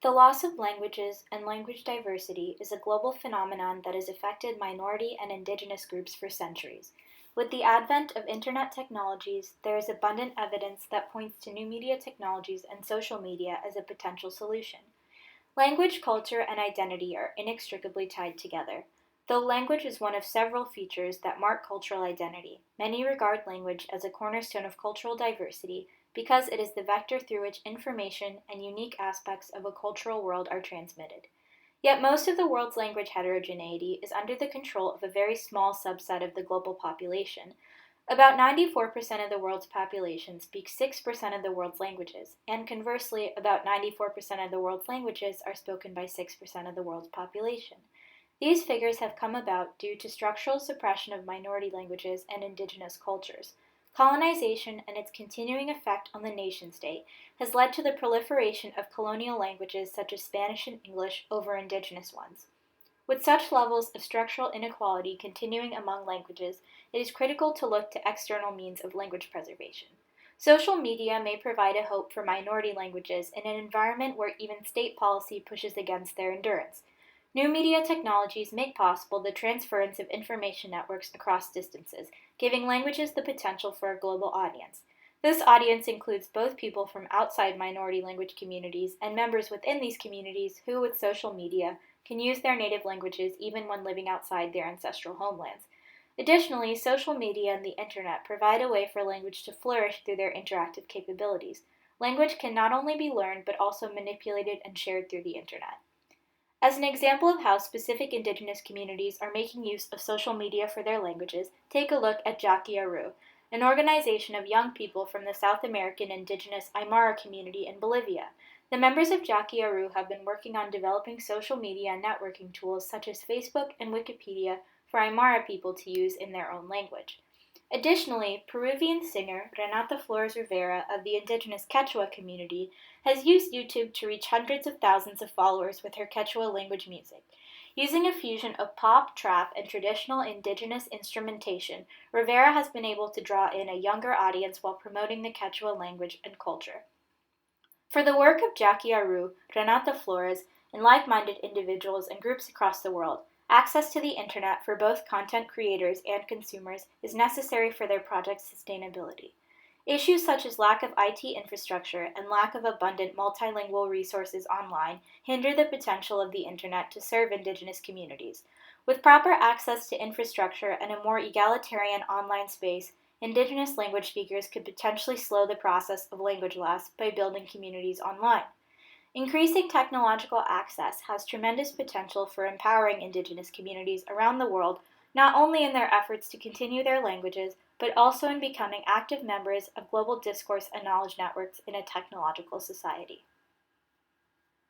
The loss of languages and language diversity is a global phenomenon that has affected minority and indigenous groups for centuries. With the advent of internet technologies, there is abundant evidence that points to new media technologies and social media as a potential solution. Language, culture, and identity are inextricably tied together. Though language is one of several features that mark cultural identity, many regard language as a cornerstone of cultural diversity because it is the vector through which information and unique aspects of a cultural world are transmitted. Yet most of the world's language heterogeneity is under the control of a very small subset of the global population. About 94% of the world's population speaks 6% of the world's languages, and conversely, about 94% of the world's languages are spoken by 6% of the world's population. These figures have come about due to structural suppression of minority languages and indigenous cultures. Colonization and its continuing effect on the nation-state has led to the proliferation of colonial languages such as Spanish and English over indigenous ones. With such levels of structural inequality continuing among languages, it is critical to look to external means of language preservation. Social media may provide a hope for minority languages in an environment where even state policy pushes against their endurance. New media technologies make possible the transference of information networks across distances, giving languages the potential for a global audience. This audience includes both people from outside minority language communities and members within these communities who, with social media, can use their native languages even when living outside their ancestral homelands. Additionally, social media and the internet provide a way for language to flourish through their interactive capabilities. Language can not only be learned but also manipulated and shared through the internet. As an example of how specific indigenous communities are making use of social media for their languages, take a look at Jaki Aru, an organization of young people from the South American indigenous Aymara community in Bolivia. The members of Jaki Aru have been working on developing social media and networking tools such as Facebook and Wikipedia for Aymara people to use in their own language. Additionally, Peruvian singer Renata Flores Rivera of the indigenous Quechua community has used YouTube to reach hundreds of thousands of followers with her Quechua language music. Using a fusion of pop, trap, and traditional indigenous instrumentation, Rivera has been able to draw in a younger audience while promoting the Quechua language and culture. For the work of Jaki Aru, Renata Flores, and like-minded individuals and groups across the world, access to the internet for both content creators and consumers is necessary for their project's sustainability. Issues such as lack of IT infrastructure and lack of abundant multilingual resources online hinder the potential of the internet to serve indigenous communities. With proper access to infrastructure and a more egalitarian online space, indigenous language speakers could potentially slow the process of language loss by building communities online. Increasing technological access has tremendous potential for empowering indigenous communities around the world, not only in their efforts to continue their languages, but also in becoming active members of global discourse and knowledge networks in a technological society.